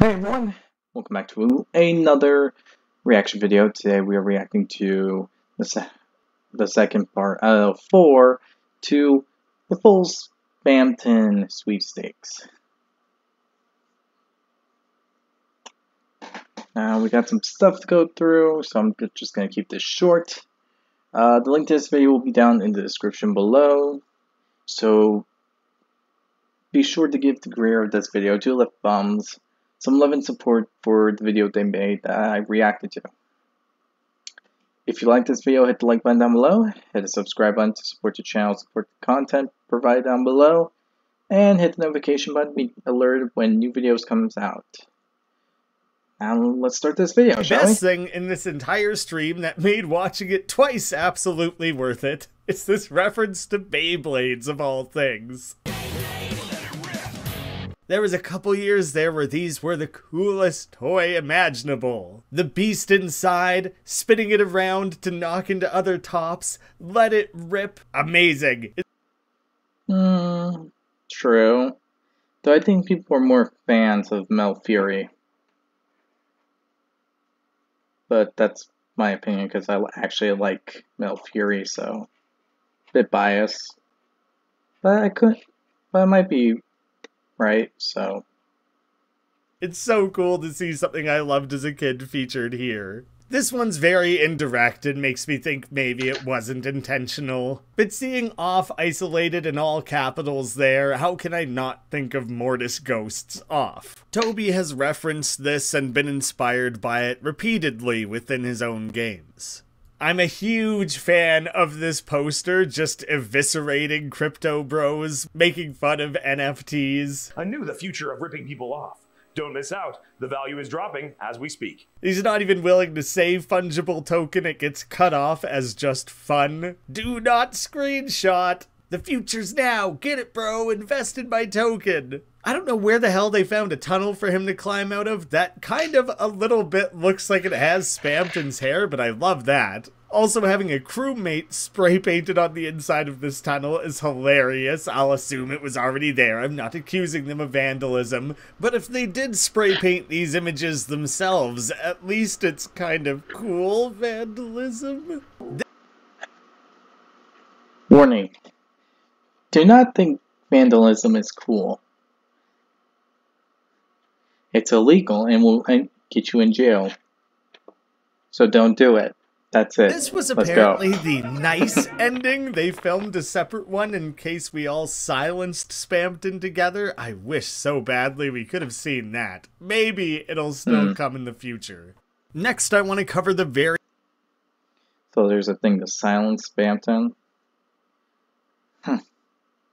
Hey everyone, welcome back to another reaction video. Today we are reacting to the second part of 4 to the full Spamton sweepstakes. Now we got some stuff to go through, so I'm just going to keep this short. The link to this video will be down in the description below, so be sure to give the creator of this video 2 left thumbs, some love and support for the video they made that I reacted to. If you like this video, hit the like button down below, hit the subscribe button to support the channel, support the content provided down below, and hit the notification button to be alerted when new videos comes out. Now let's start this video, shall we? The best thing in this entire stream that made watching it twice absolutely worth it is this reference to Beyblades of all things. There was a couple years there where these were the coolest toy imaginable. The beast inside, spinning it around to knock into other tops, let it rip. Amazing. True. Though I think people are more fans of Mel Fury. But that's my opinion because I actually like Mel Fury, so a bit biased. But I might be right, so. It's so cool to see something I loved as a kid featured here. This one's very indirect and makes me think maybe it wasn't intentional. But seeing off isolated in all capitals there, how can I not think of Mortis Ghosts off? Toby has referenced this and been inspired by it repeatedly within his own games. I'm a huge fan of this poster, just eviscerating crypto bros, making fun of NFTs. I knew the future of ripping people off. Don't miss out. The value is dropping as we speak. He's not even willing to say fungible token, it gets cut off as just fun. Do not screenshot. The future's now. Get it, bro. Invest in my token. I don't know where the hell they found a tunnel for him to climb out of. That kind of a little bit looks like it has Spamton's hair, but I love that. Also, having a crewmate spray painted on the inside of this tunnel is hilarious. I'll assume it was already there. I'm not accusing them of vandalism. But if they did spray paint these images themselves, at least it's kind of cool vandalism. Warning. Do not think vandalism is cool. It's illegal and will get you in jail. So don't do it. That's it. This was apparently the nice ending. They filmed a separate one in case we all silenced Spamton together. I wish so badly we could have seen that. Maybe it'll still come in the future. Next, I want to cover the very... So there's a thing to silence Spamton?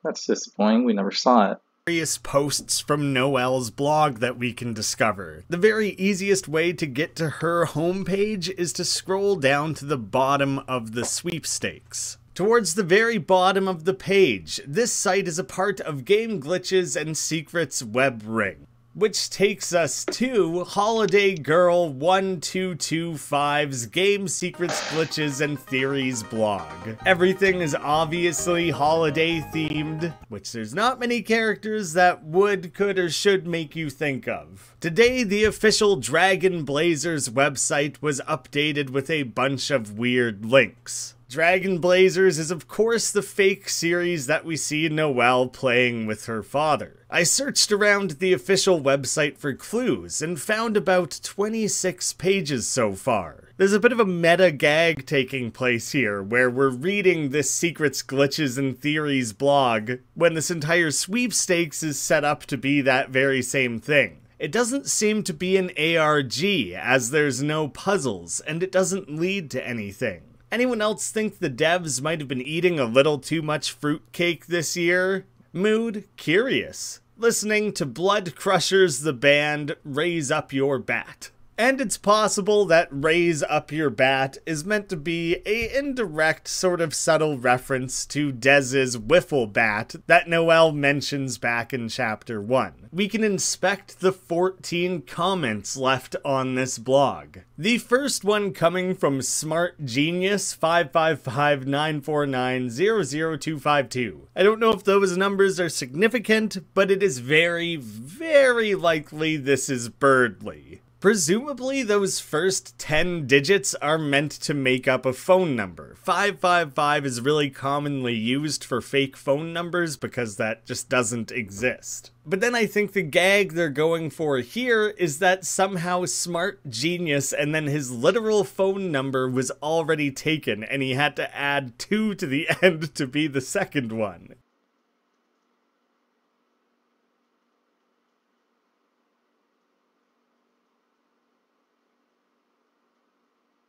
That's disappointing. We never saw it. Various posts from Noelle's blog that we can discover. The very easiest way to get to her homepage is to scroll down to the bottom of the sweepstakes. Towards the very bottom of the page, this site is a part of Game Glitches and Secrets web ring, which takes us to Holiday Girl 1225's Game Secrets, Glitches, and Theories blog. Everything is obviously holiday themed, which there's not many characters that would, could, or should make you think of. Today, the official Dragon Blazers website was updated with a bunch of weird links. Dragon Blazers is of course the fake series that we see Noelle playing with her father. I searched around the official website for clues and found about 26 pages so far. There's a bit of a meta gag taking place here, where we're reading this Secrets, Glitches, and Theories blog when this entire sweepstakes is set up to be that very same thing. It doesn't seem to be an ARG, as there's no puzzles, and it doesn't lead to anything. Anyone else think the devs might have been eating a little too much fruitcake this year? Mood? Curious. Listening to Blood Crushers the band, Raise Up Your Bat. And it's possible that raise up your bat is meant to be a indirect sort of subtle reference to Dez's wiffle bat that Noelle mentions back in chapter 1. We can inspect the 14 comments left on this blog. The first one coming from Smart Genius 55594900252. I don't know if those numbers are significant, but it is very, very likely this is Birdly. Presumably, those first 10 digits are meant to make up a phone number. 555 is really commonly used for fake phone numbers because that just doesn't exist. But then I think the gag they're going for here is that somehow Smart Genius and then his literal phone number was already taken and he had to add 2 to the end to be the second one.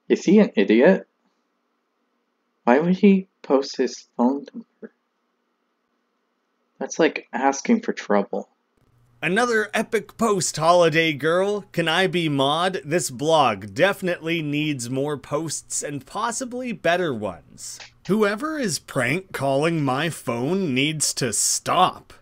Is he an idiot? Why would he post his phone number? That's like asking for trouble. Another epic post, Holiday Girl. Can I be mod? This blog definitely needs more posts and possibly better ones. Whoever is prank calling my phone needs to stop.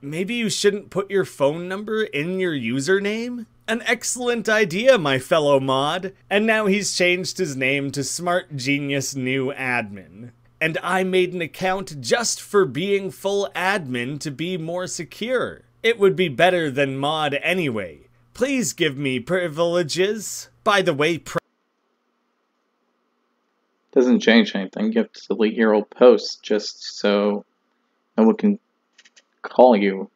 Maybe you shouldn't put your phone number in your username? An excellent idea, my fellow mod. And now he's changed his name to Smart Genius New Admin. And I made an account just for being full admin to be more secure. It would be better than mod anyway. Please give me privileges. By the way, Doesn't change anything. You have to delete your old posts just so no one can call you.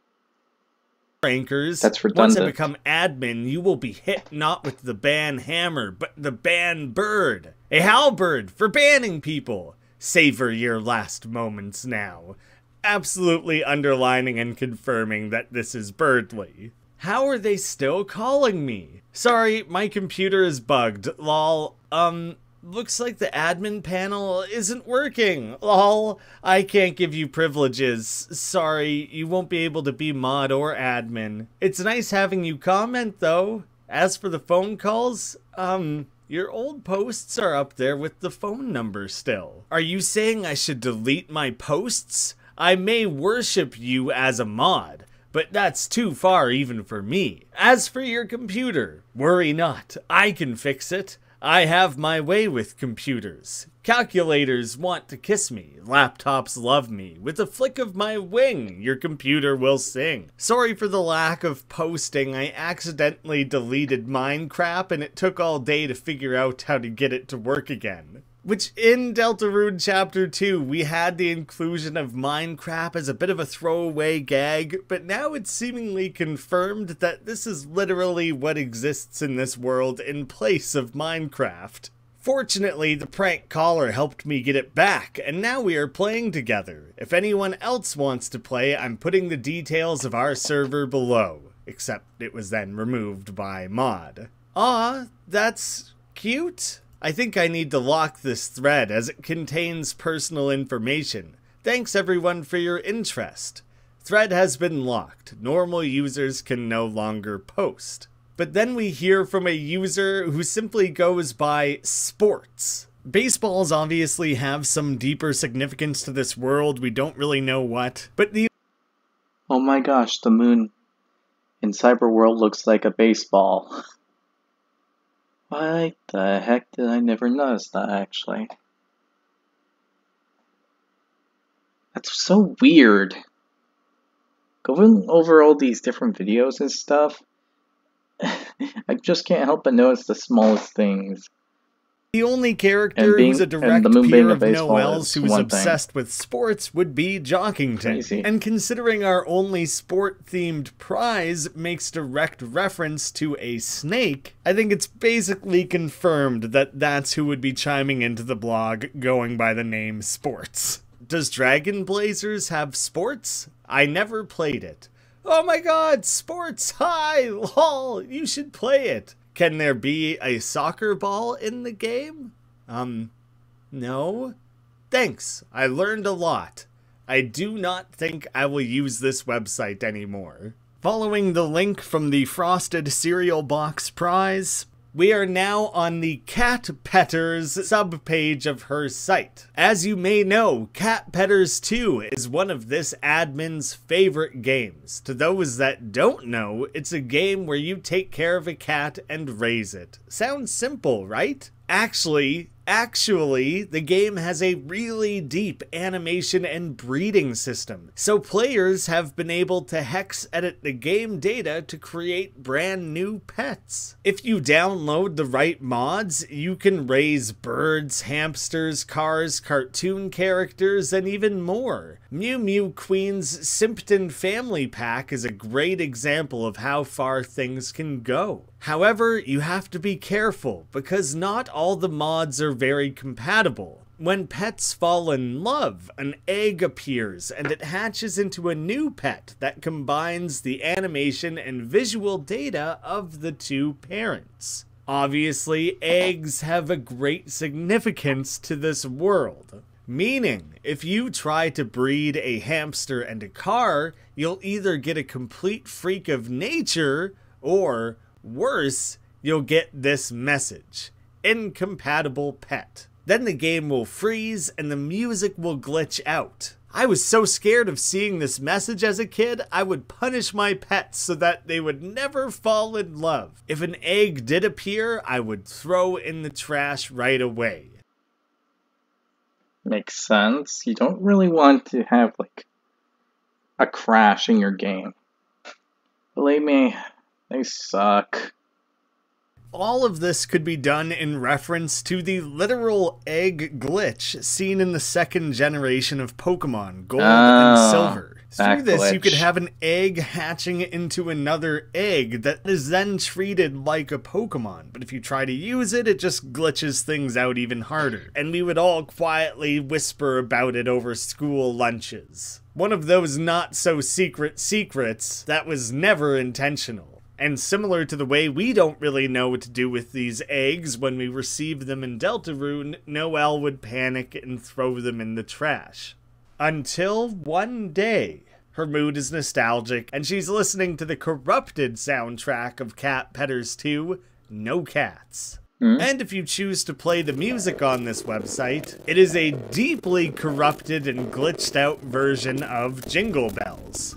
Prankers, that's redundant. Once I become admin, you will be hit not with the ban hammer, but the ban bird. A halberd for banning people. Savor your last moments now. Absolutely underlining and confirming that this is Birdly. How are they still calling me? Sorry, my computer is bugged. Lol. Looks like the admin panel isn't working. Lol. I can't give you privileges. Sorry, you won't be able to be mod or admin. It's nice having you comment, though. As for the phone calls, your old posts are up there with the phone number still. Are you saying I should delete my posts? I may worship you as a mod, but that's too far even for me. As for your computer, worry not, I can fix it. I have my way with computers. Calculators want to kiss me, laptops love me. With a flick of my wing, your computer will sing. Sorry for the lack of posting, I accidentally deleted Minecraft and it took all day to figure out how to get it to work again. Which in Deltarune Chapter 2, we had the inclusion of Minecraft as a bit of a throwaway gag, but now it's seemingly confirmed that this is literally what exists in this world in place of Minecraft. Fortunately, the prank caller helped me get it back, and now we are playing together. If anyone else wants to play, I'm putting the details of our server below, except it was then removed by mod. Aw, that's cute. I think I need to lock this thread as it contains personal information. Thanks everyone for your interest. Thread has been locked. Normal users can no longer post. But then we hear from a user who simply goes by Sports. Baseballs obviously have some deeper significance to this world, we don't really know what. But the Oh my gosh, the moon in Cyberworld looks like a baseball. Why the heck did I never notice that, actually? That's so weird. Going over all these different videos and stuff, I just can't help but notice the smallest things. The only character who's a direct peer of Noelle's who's obsessed with sports would be Jockington. Crazy. And considering our only sport-themed prize makes direct reference to a snake, I think it's basically confirmed that that's who would be chiming into the blog going by the name Sports. Does Dragon Blazers have sports? I never played it. Oh my god, sports! Hi! Lol! You should play it! Can there be a soccer ball in the game? No? Thanks, I learned a lot. I do not think I will use this website anymore. Following the link from the Frosted Cereal Box Prize, We are now on the Cat Petters subpage of her site. As you may know, Cat Petters 2 is one of this admin's favorite games. To those that don't know, it's a game where you take care of a cat and raise it. Sounds simple, right? Actually, the game has a really deep animation and breeding system, so players have been able to hex edit the game data to create brand new pets. If you download the right mods, you can raise birds, hamsters, cars, cartoon characters, and even more. Mew Mew Queen's Simpton Family Pack is a great example of how far things can go. However, you have to be careful, because not all the mods are very compatible. When pets fall in love, an egg appears and it hatches into a new pet that combines the animation and visual data of the two parents. Obviously, eggs have a great significance to this world. Meaning, if you try to breed a hamster and a car, you'll either get a complete freak of nature, or worse, you'll get this message: incompatible pet. Then the game will freeze and the music will glitch out. I was so scared of seeing this message as a kid, I would punish my pets so that they would never fall in love. If an egg did appear, I would throw in the trash right away. Makes sense. You don't really want to have, like, a crash in your game. Believe me, they suck. All of this could be done in reference to the literal egg glitch seen in the second generation of Pokemon, Gold and Silver. Through this, you could have an egg hatching into another egg that is then treated like a Pokemon. But if you try to use it, it just glitches things out even harder. And we would all quietly whisper about it over school lunches. One of those not-so-secret secrets that was never intentional. And similar to the way we don't really know what to do with these eggs when we receive them in Deltarune, Noelle would panic and throw them in the trash. Until one day, her mood is nostalgic, and she's listening to the corrupted soundtrack of Cat Petters 2, No Cats. And if you choose to play the music on this website, it is a deeply corrupted and glitched out version of Jingle Bells.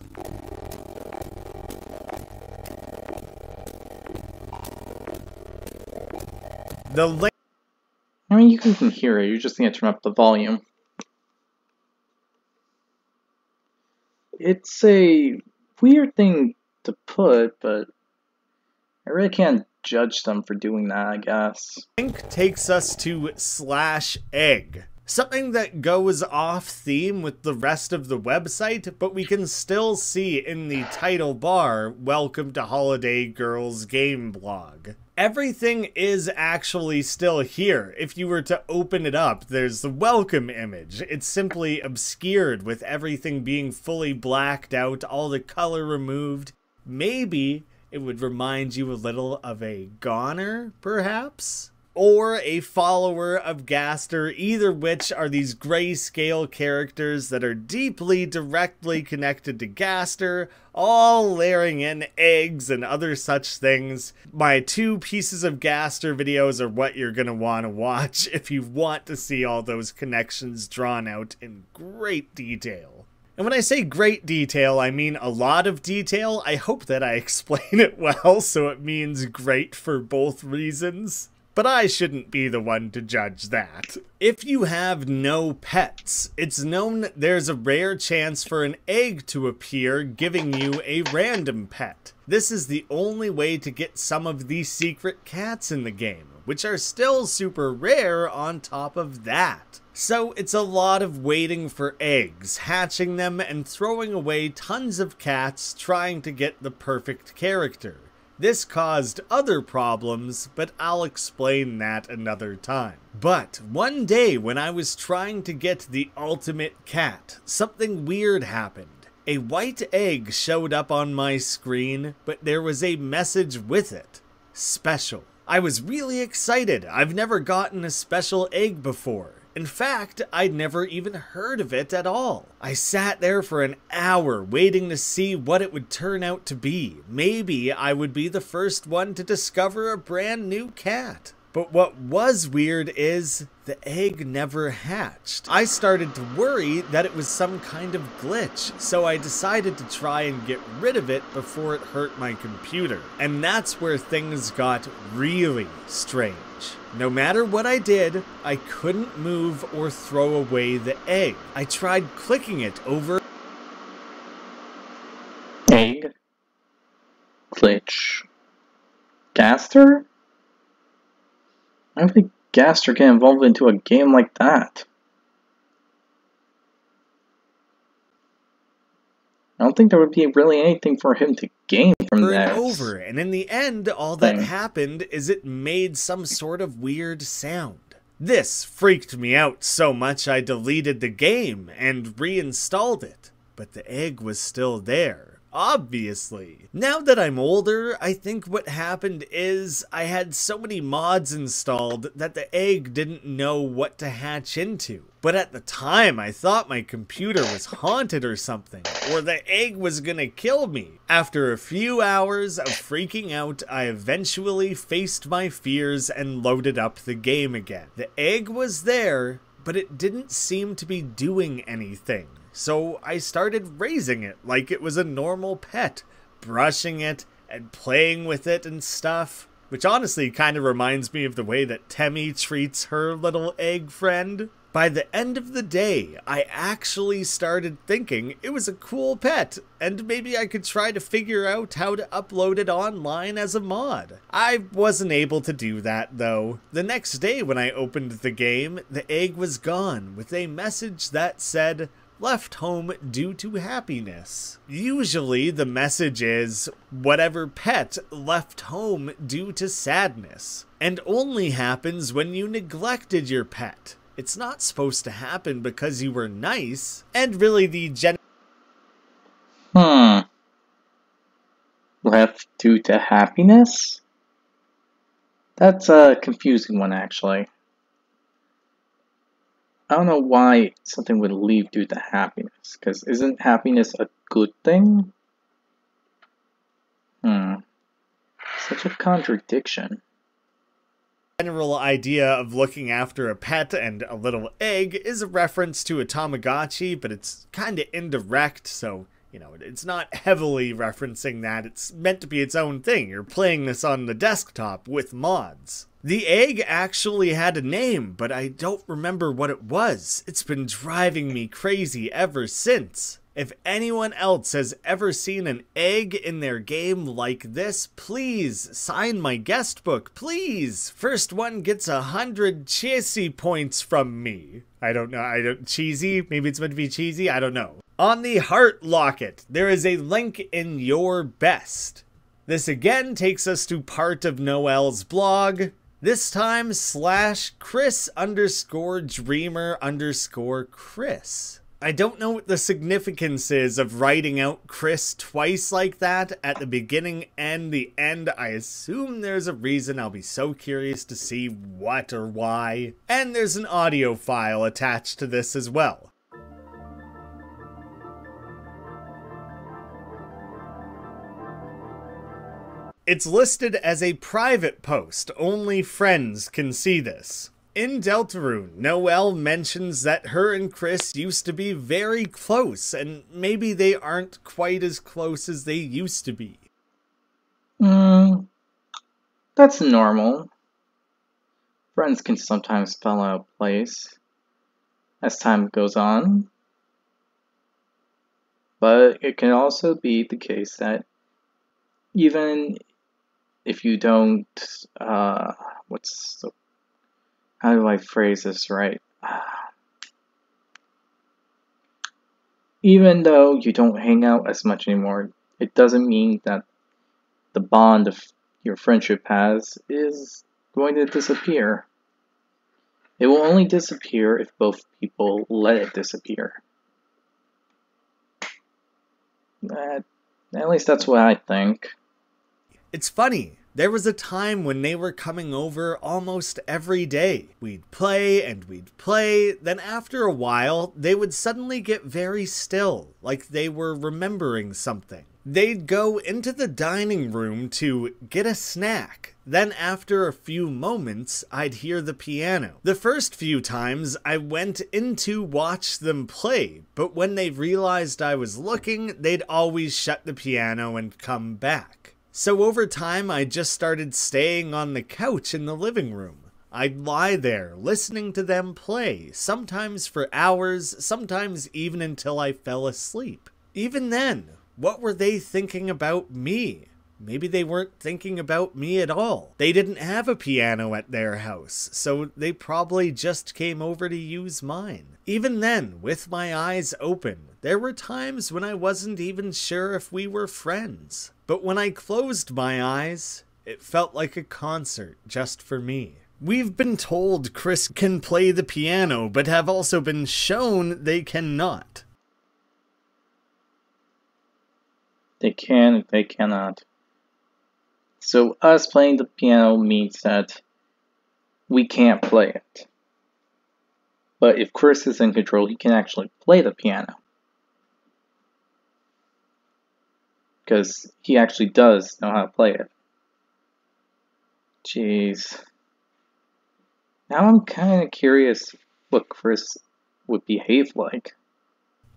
I mean, you can hear it, you just need to turn up the volume. It's a weird thing to put, but I really can't judge them for doing that, I guess. Link takes us to /egg. Something that goes off theme with the rest of the website, but we can still see in the title bar, "Welcome to Holiday Girls Game Blog." Everything is actually still here. If you were to open it up, there's the welcome image. It's simply obscured with everything being fully blacked out, all the color removed. Maybe it would remind you a little of a goner, perhaps? Or a follower of Gaster, either which are these grayscale characters that are deeply directly connected to Gaster, all layering in eggs and other such things. My 2 pieces of Gaster videos are what you're gonna want to watch if you want to see all those connections drawn out in great detail. And when I say great detail, I mean a lot of detail. I hope that I explain it well, so it means great for both reasons. But I shouldn't be the one to judge that. If you have no pets, it's known there's a rare chance for an egg to appear, giving you a random pet. This is the only way to get some of the secret cats in the game, which are still super rare on top of that. So it's a lot of waiting for eggs, hatching them, and throwing away tons of cats trying to get the perfect character. This caused other problems, but I'll explain that another time. But one day when I was trying to get the ultimate cat, something weird happened. A white egg showed up on my screen, but there was a message with it. Special. I was really excited. I've never gotten a special egg before. In fact, I'd never even heard of it at all. I sat there for an hour waiting to see what it would turn out to be. Maybe I would be the first one to discover a brand new cat. But what was weird is the egg never hatched. I started to worry that it was some kind of glitch, so I decided to try and get rid of it before it hurt my computer. And that's where things got really strange. No matter what I did, I couldn't move or throw away the egg. I tried clicking it over. Egg? Glitch? Gaster? Why would a Gaster get involved into a game like that? I don't think there would be really anything for him to gain from that. Over, and in the end, all that happened is it made some sort of weird sound. This freaked me out so much I deleted the game and reinstalled it, but the egg was still there. Obviously. Now that I'm older, I think what happened is I had so many mods installed that the egg didn't know what to hatch into. But at the time, I thought my computer was haunted or something, or the egg was gonna kill me. After a few hours of freaking out, I eventually faced my fears and loaded up the game again. The egg was there, but it didn't seem to be doing anything. So I started raising it like it was a normal pet, brushing it and playing with it and stuff. Which honestly kind of reminds me of the way that Temmie treats her little egg friend. By the end of the day, I actually started thinking it was a cool pet, and maybe I could try to figure out how to upload it online as a mod. I wasn't able to do that though. The next day when I opened the game, the egg was gone with a message that said, "Left home due to happiness." Usually the message is, whatever pet left home due to sadness, and only happens when you neglected your pet. It's not supposed to happen because you were nice, and really the Left due to happiness? That's a confusing one, actually. I don't know why something would leave due to happiness, because isn't happiness a good thing? Such a contradiction. general idea of looking after a pet and a little egg is a reference to a Tamagotchi, but it's kinda indirect, so, you know, it's not heavily referencing that. It's meant to be its own thing. You're playing this on the desktop with mods. The egg actually had a name, but I don't remember what it was. It's been driving me crazy ever since. If anyone else has ever seen an egg in their game like this, please sign my guest book, please. First one gets 100 cheesy points from me. I don't know, cheesy? Maybe it's meant to be cheesy? I don't know. On the heart locket, there is a link in your best. This again takes us to part of Noelle's blog. This time /Chris_Dreamer_Chris. I don't know what the significance is of writing out Chris twice like that at the beginning and the end. I assume there's a reason. I'll be so curious to see what or why. And there's an audio file attached to this as well. It's listed as a private post. Only friends can see this. In Deltarune, Noelle mentions that her and Chris used to be very close, and maybe they aren't quite as close as they used to be. That's normal. Friends can sometimes fall out of place as time goes on. But it can also be the case that even if you don't, how do I phrase this right? Even though you don't hang out as much anymore, it doesn't mean that the bond of your friendship has is going to disappear. It will only disappear if both people let it disappear. At least that's what I think. It's funny. There was a time when they were coming over almost every day. We'd play and we'd play, then after a while, they would suddenly get very still, like they were remembering something. They'd go into the dining room to get a snack. Then after a few moments, I'd hear the piano. The first few times, I went in to watch them play, but when they realized I was looking, they'd always shut the piano and come back. So over time, I just started staying on the couch in the living room. I'd lie there, listening to them play, sometimes for hours, sometimes even until I fell asleep. Even then, what were they thinking about me? Maybe they weren't thinking about me at all. They didn't have a piano at their house, so they probably just came over to use mine. Even then, with my eyes open, there were times when I wasn't even sure if we were friends. But when I closed my eyes, it felt like a concert just for me. We've been told Chris can play the piano, but have also been shown they cannot. They can, they cannot. So us playing the piano means that we can't play it. But if Chris is in control, he can actually play the piano. Because he actually does know how to play it. Jeez. Now I'm kind of curious what Chris would behave like.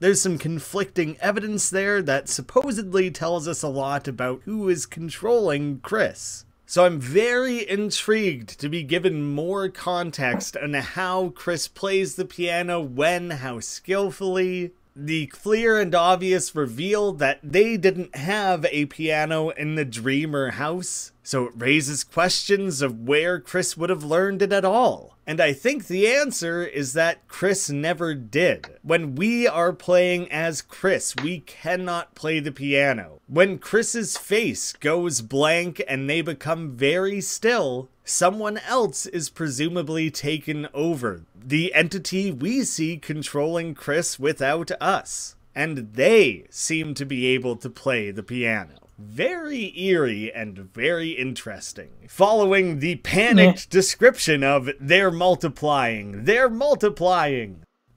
There's some conflicting evidence there that supposedly tells us a lot about who is controlling Chris. So I'm very intrigued to be given more context on how Chris plays the piano, when, how skillfully. The clear and obvious reveal that they didn't have a piano in the Dreamer house, so it raises questions of where Chris would have learned it at all. And I think the answer is that Chris never did. When we are playing as Chris, we cannot play the piano. When Chris's face goes blank and they become very still, someone else is presumably taken over. The entity we see controlling Chris without us. And they seem to be able to play the piano. Very eerie and very interesting. Following the panicked description of they're multiplying.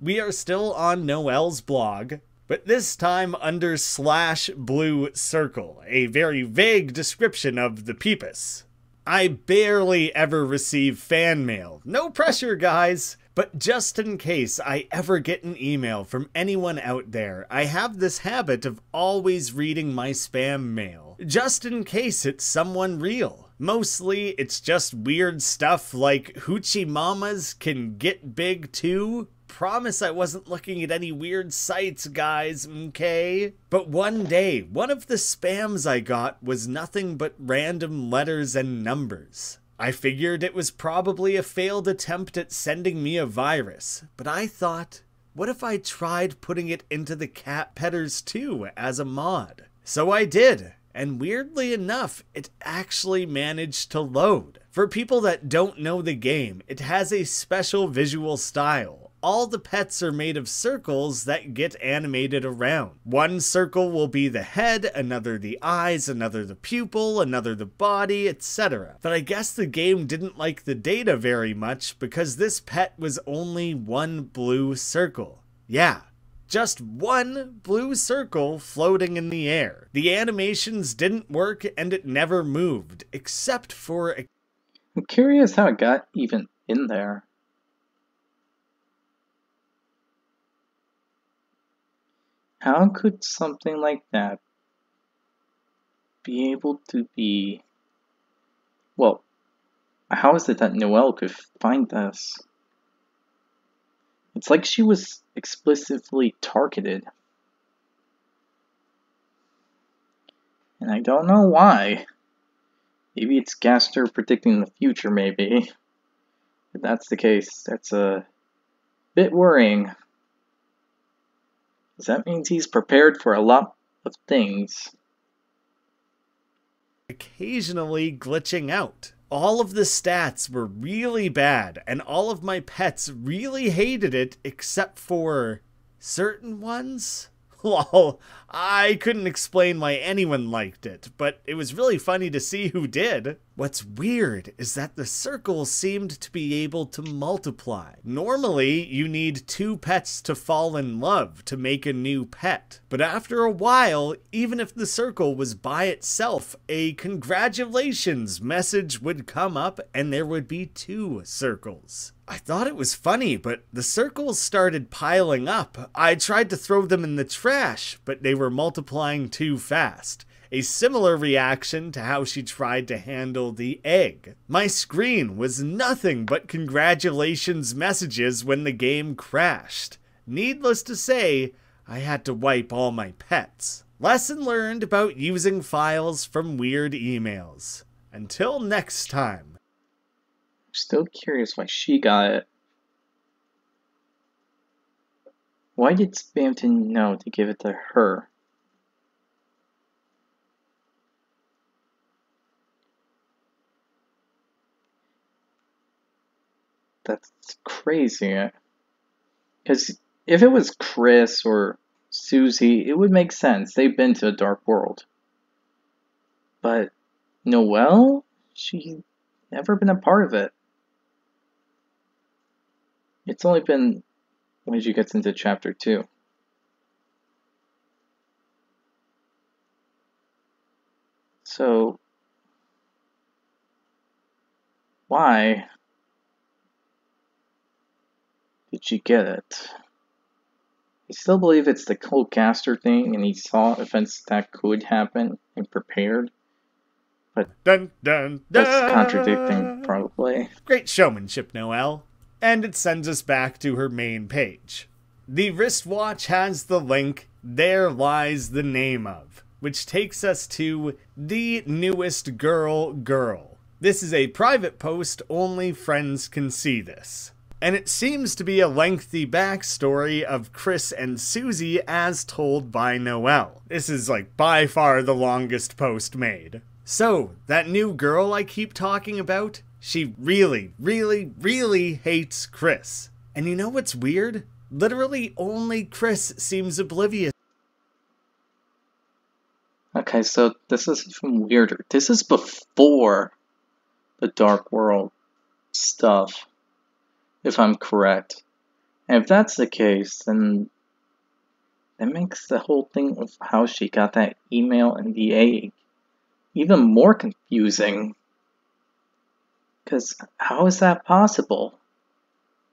We are still on Noelle's blog, but this time under /blue circle, a very vague description of the Peepus. I barely ever receive fan mail. No pressure, guys. But just in case I ever get an email from anyone out there, I have this habit of always reading my spam mail. Just in case it's someone real. Mostly it's just weird stuff like hoochie mamas can get big too. Promise I wasn't looking at any weird sites, guys, okay? But one day, one of the spams I got was nothing but random letters and numbers. I figured it was probably a failed attempt at sending me a virus, but I thought, what if I tried putting it into the Cat Petters 2 as a mod? So I did, and weirdly enough, it actually managed to load. For people that don't know the game, it has a special visual style. All the pets are made of circles that get animated around. One circle will be the head, another the eyes, another the pupil, another the body, etc. But I guess the game didn't like the data very much because this pet was only one blue circle. Yeah, just one blue circle floating in the air. The animations didn't work and it never moved, except for... I'm curious how it got even in there. How could something like that be able to be... Well, how is it that Noelle could find this? It's like she was explicitly targeted. And I don't know why. Maybe it's Gaster predicting the future, maybe. If that's the case, that's a bit worrying. Because that means he's prepared for a lot of things. Occasionally glitching out. All of the stats were really bad, and all of my pets really hated it except for certain ones. Lol, I couldn't explain why anyone liked it, but it was really funny to see who did. What's weird is that the circles seemed to be able to multiply. Normally, you need 2 pets to fall in love to make a new pet. But after a while, even if the circle was by itself, a congratulations message would come up and there would be 2 circles. I thought it was funny, but the circles started piling up. I tried to throw them in the trash, but they were multiplying too fast. A similar reaction to how she tried to handle the egg. My screen was nothing but congratulations messages when the game crashed. Needless to say, I had to wipe all my pets. Lesson learned about using files from weird emails. Until next time. I'm still curious why she got it. Why did Spamton know to give it to her? That's crazy. Because if it was Chris or Susie, it would make sense. They've been to a dark world. But Noelle? She's never been a part of it. It's only been when she gets into chapter 2. So, why did she get it? I still believe it's the cold caster thing and he saw events that could happen and prepared. But dun, dun, dun. That's contradicting, probably. Great showmanship, Noelle. And it sends us back to her main page. The wristwatch has the link, "There lies the name of," which takes us to the newest girl. This is a private post, only friends can see this. And it seems to be a lengthy backstory of Chris and Susie as told by Noelle. This is like by far the longest post made. So, that new girl I keep talking about, she really, really, really hates Chris. And you know what's weird? Literally only Chris seems oblivious. Okay, so this is even weirder. This is before the Dark World stuff, if I'm correct. And if that's the case, then that makes the whole thing of how she got that email and the egg even more confusing. Because how is that possible?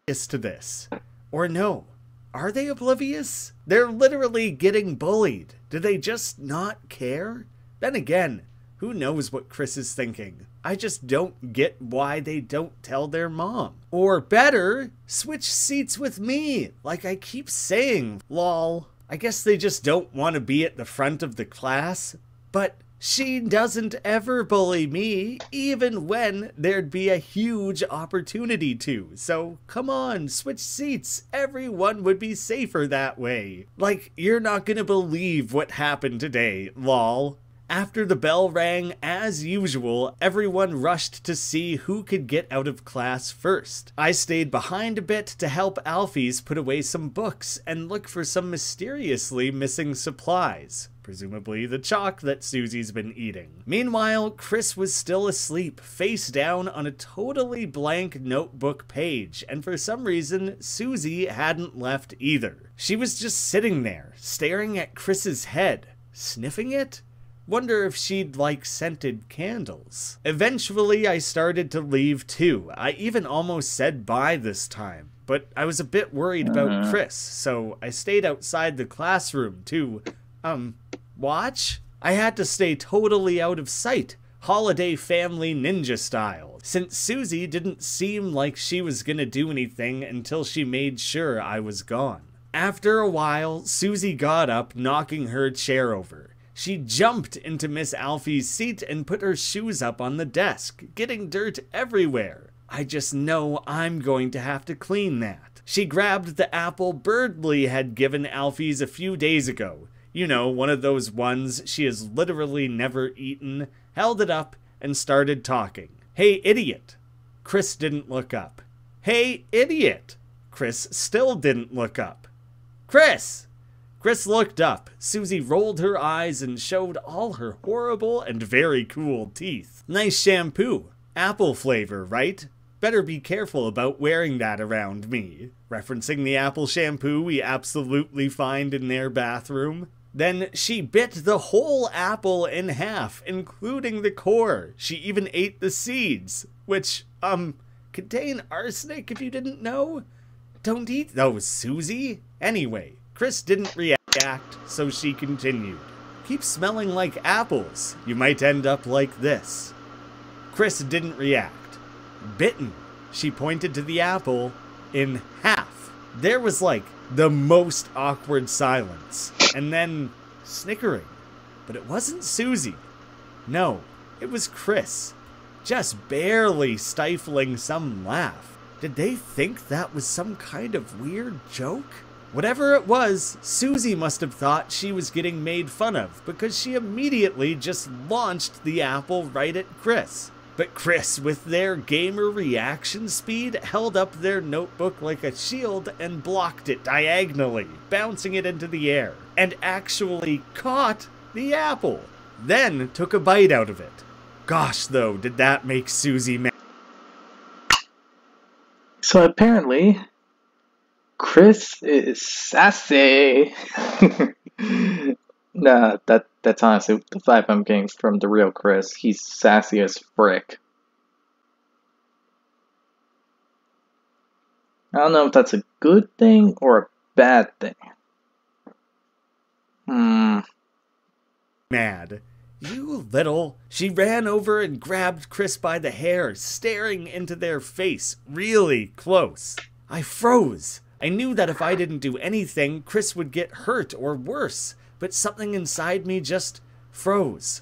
To this. Or no, are they oblivious? They're literally getting bullied. Do they just not care? Then again, who knows what Chris is thinking? I just don't get why they don't tell their mom. Or better, switch seats with me, like I keep saying, lol. I guess they just don't want to be at the front of the class, but she doesn't ever bully me, even when there'd be a huge opportunity to. So come on, switch seats. Everyone would be safer that way. Like, you're not gonna believe what happened today, lol. After the bell rang, as usual, everyone rushed to see who could get out of class first. I stayed behind a bit to help Alphys put away some books and look for some mysteriously missing supplies. Presumably the chalk that Susie's been eating. Meanwhile, Chris was still asleep, face down on a totally blank notebook page, and for some reason, Susie hadn't left either. She was just sitting there, staring at Chris's head, sniffing it? Wonder if she'd like scented candles. Eventually, I started to leave too. I even almost said bye this time, but I was a bit worried about Chris, so I stayed outside the classroom to, watch? I had to stay totally out of sight, holiday family ninja style, since Susie didn't seem like she was gonna do anything until she made sure I was gone. After a while, Susie got up, knocking her chair over. She jumped into Miss Alphys' seat and put her shoes up on the desk, getting dirt everywhere. I just know I'm going to have to clean that. She grabbed the apple Birdly had given Alphys a few days ago. You know, one of those ones she has literally never eaten, held it up, and started talking. Hey, idiot. Chris didn't look up. Hey, idiot. Chris still didn't look up. Chris! Chris looked up. Susie rolled her eyes and showed all her horrible and very cool teeth. Nice shampoo. Apple flavor, right? Better be careful about wearing that around me. Referencing the apple shampoo we absolutely find in their bathroom. Then she bit the whole apple in half, including the core. She even ate the seeds, which, contain arsenic if you didn't know? Don't eat those, Susie. Anyway, Chris didn't react, so she continued. Keep smelling like apples. You might end up like this. Chris didn't react. Bitten. She pointed to the apple in half. There was like the most awkward silence, and then snickering. But it wasn't Susie. No, it was Chris. Just barely stifling some laugh. Did they think that was some kind of weird joke? Whatever it was, Susie must have thought she was getting made fun of because she immediately just launched the apple right at Chris. But Chris, with their gamer reaction speed, held up their notebook like a shield and blocked it diagonally, bouncing it into the air, and actually caught the apple. Then took a bite out of it. Gosh, though, did that make Susie mad. So apparently, Chris is sassy. Nah, that's honestly the vibe I'm getting from the real Chris. He's sassy as frick. I don't know if that's a good thing or a bad thing. Mad. You little. She ran over and grabbed Chris by the hair, staring into their face really close. I froze. I knew that if I didn't do anything, Chris would get hurt or worse. But something inside me just froze.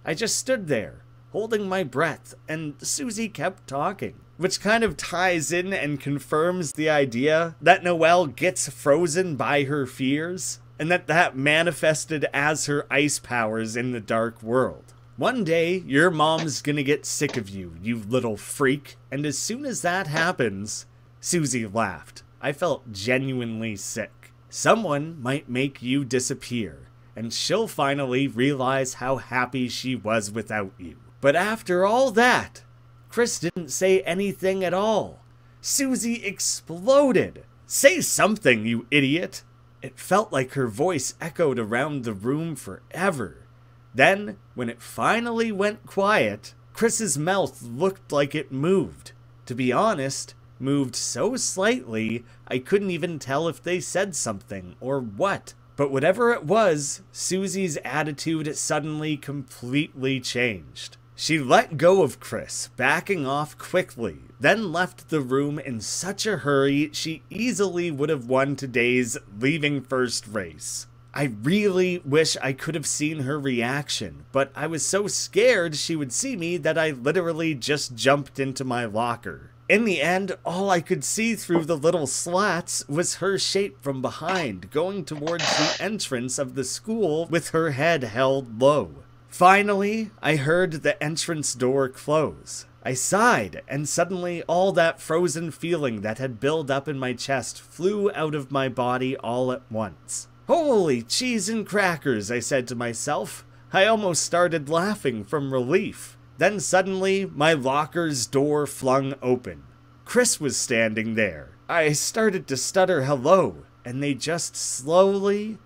I just stood there, holding my breath, and Susie kept talking. Which kind of ties in and confirms the idea that Noelle gets frozen by her fears, and that manifested as her ice powers in the dark world. One day, your mom's gonna get sick of you, you little freak, and as soon as that happens, Susie laughed. I felt genuinely sick. Someone might make you disappear, and she'll finally realize how happy she was without you. But after all that, Chris didn't say anything at all. Susie exploded. Say something, you idiot. It felt like her voice echoed around the room forever. Then, when it finally went quiet, Chris's mouth looked like it moved. To be honest, moved so slightly, I couldn't even tell if they said something or what. But whatever it was, Susie's attitude suddenly completely changed. She let go of Chris, backing off quickly, then left the room in such a hurry she easily would have won today's leaving first race. I really wish I could have seen her reaction, but I was so scared she would see me that I literally just jumped into my locker. In the end, all I could see through the little slats was her shape from behind, going towards the entrance of the school with her head held low. Finally, I heard the entrance door close. I sighed, and suddenly all that frozen feeling that had built up in my chest flew out of my body all at once. Holy cheese and crackers, I said to myself. I almost started laughing from relief. Then suddenly, my locker's door flung open. Chris was standing there. I started to stutter hello, and they just slowly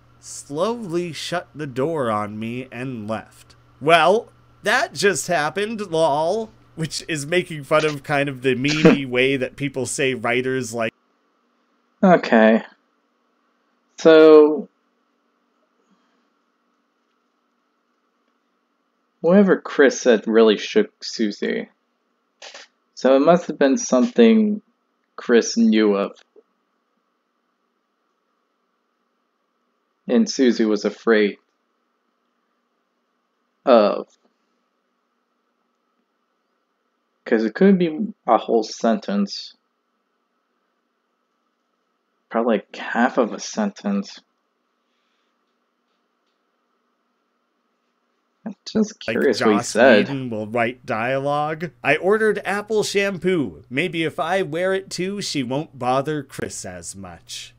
shut the door on me and left. Well, that just happened, lol. Which is making fun of kind of the meme-y way that people say writers like... Okay. So... whatever Chris said really shook Susie. So it must have been something Chris knew of. And Susie was afraid of. Because it could be a whole sentence. Probably like half of a sentence. I'm just curious like what he Joss said. Whedon will write dialogue. I ordered apple shampoo. Maybe if I wear it too, she won't bother Chris as much.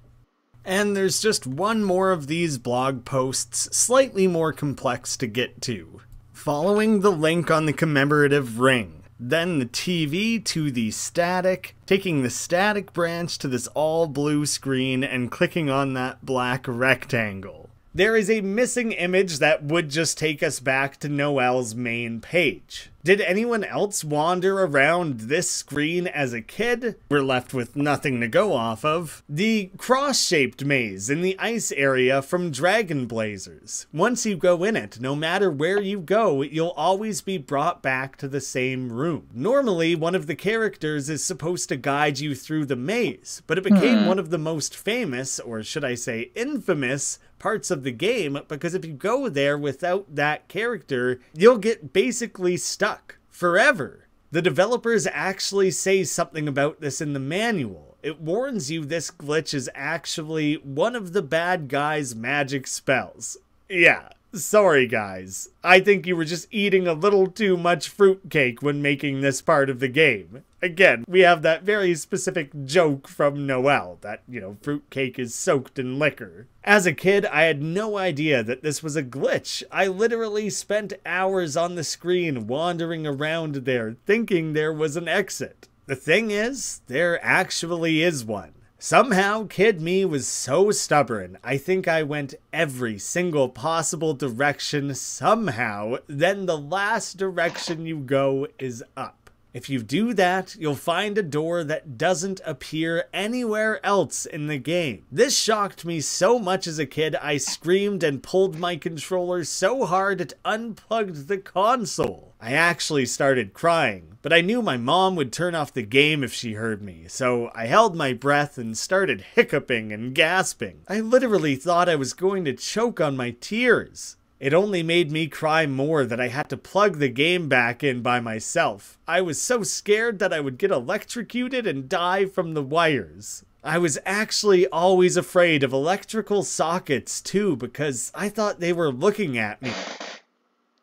And there's just one more of these blog posts, slightly more complex to get to. Following the link on the commemorative ring, then the TV to the static, taking the static branch to this all blue screen and clicking on that black rectangle. There is a missing image that would just take us back to Noelle's main page. Did anyone else wander around this screen as a kid? We're left with nothing to go off of. The cross-shaped maze in the ice area from Dragon Blazers. Once you go in it, no matter where you go, you'll always be brought back to the same room. Normally, one of the characters is supposed to guide you through the maze, but it became one of the most famous, or should I say infamous, parts of the game, because if you go there without that character, you'll get basically stuck forever. The developers actually say something about this in the manual. It warns you this glitch is actually one of the bad guy's magic spells. Yeah, sorry guys. I think you were just eating a little too much fruitcake when making this part of the game. Again, we have that very specific joke from Noelle that, fruitcake is soaked in liquor. As a kid, I had no idea that this was a glitch. I literally spent hours on the screen wandering around there, thinking there was an exit. The thing is, there actually is one. Somehow, Kid Me was so stubborn, I think I went every single possible direction somehow, then the last direction you go is up. If you do that, you'll find a door that doesn't appear anywhere else in the game. This shocked me so much as a kid, I screamed and pulled my controller so hard it unplugged the console. I actually started crying, but I knew my mom would turn off the game if she heard me, so I held my breath and started hiccuping and gasping. I literally thought I was going to choke on my tears. It only made me cry more that I had to plug the game back in by myself. I was so scared that I would get electrocuted and die from the wires. I was actually always afraid of electrical sockets too, because I thought they were looking at me.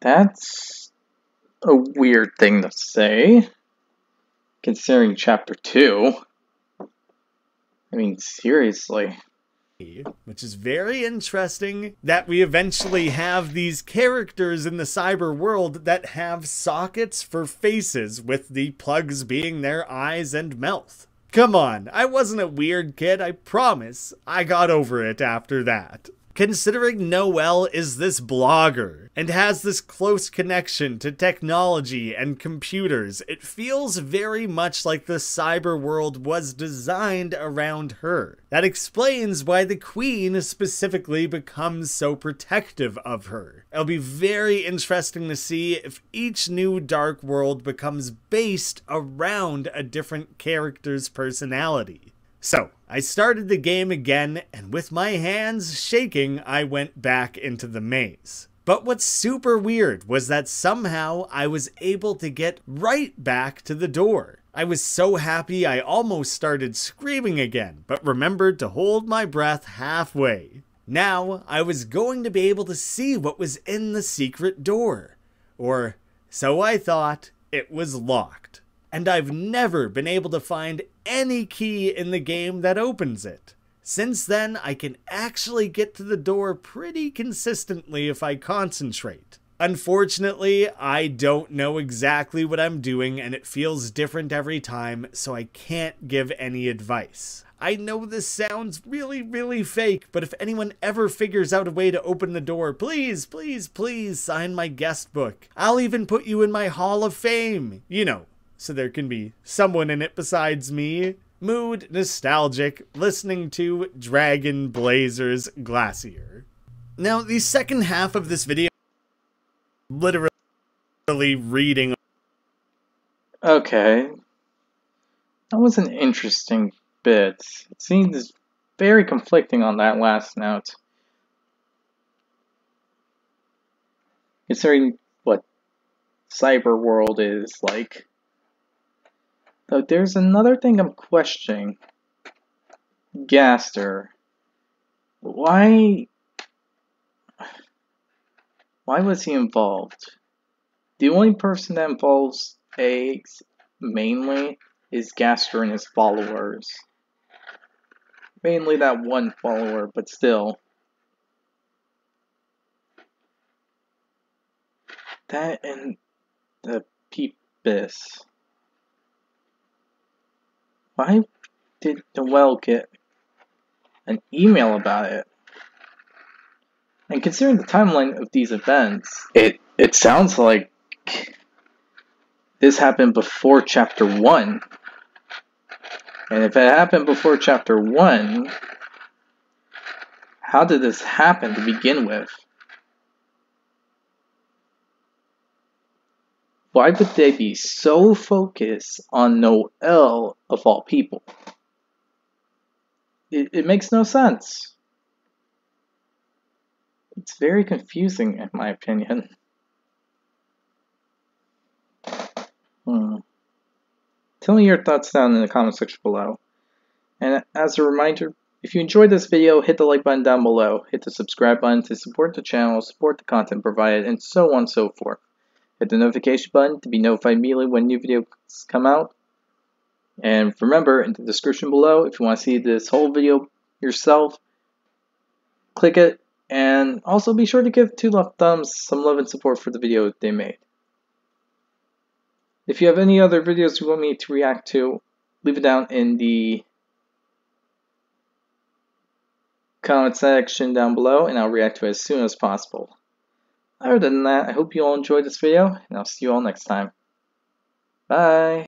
That's a weird thing to say, considering Chapter 2. I mean, seriously. Which is very interesting that we eventually have these characters in the cyber world that have sockets for faces, with the plugs being their eyes and mouth. Come on, I wasn't a weird kid, I promise. I got over it after that. Considering Noelle is this blogger and has this close connection to technology and computers, it feels very much like the cyber world was designed around her. That explains why the Queen specifically becomes so protective of her. It'll be very interesting to see if each new Dark World becomes based around a different character's personality. So, I started the game again, and with my hands shaking, I went back into the maze. But what's super weird was that somehow I was able to get right back to the door. I was so happy I almost started screaming again, but remembered to hold my breath halfway. Now, I was going to be able to see what was in the secret door. Or, so I thought. It was locked. And I've never been able to find any key in the game that opens it. Since then, I can actually get to the door pretty consistently if I concentrate. Unfortunately, I don't know exactly what I'm doing and it feels different every time, so I can't give any advice. I know this sounds really fake, but if anyone ever figures out a way to open the door, please sign my guest book. I'll even put you in my Hall of Fame, so there can be someone in it besides me. Mood nostalgic, listening to Dragon Blazers Glacier. Now, the second half of this video, literally reading. Okay. That was an interesting bit. It seems very conflicting on that last note. Considering what cyber world is like. Though there's another thing I'm questioning. Gaster. Why was he involved? The only person that involves eggs mainly is Gaster and his followers. Mainly that one follower, but still. That and the Peepus. Why did Noelle get an email about it? And considering the timeline of these events, it sounds like this happened before Chapter 1. And if it happened before Chapter 1, how did this happen to begin with? Why would they be so focused on Noelle of all people? It makes no sense. It's very confusing in my opinion. Tell me your thoughts down in the comment section below. And as a reminder, if you enjoyed this video, hit the like button down below, hit the subscribe button to support the channel, support the content provided, and so on and so forth. Hit the notification button to be notified immediately when new videos come out. And remember, in the description below, if you want to see this whole video yourself, click it. And also be sure to give Two Left Thumbs some love and support for the video they made. If you have any other videos you want me to react to, leave it down in the comment section down below, and I'll react to it as soon as possible. Other than that, I hope you all enjoyed this video, and I'll see you all next time. Bye!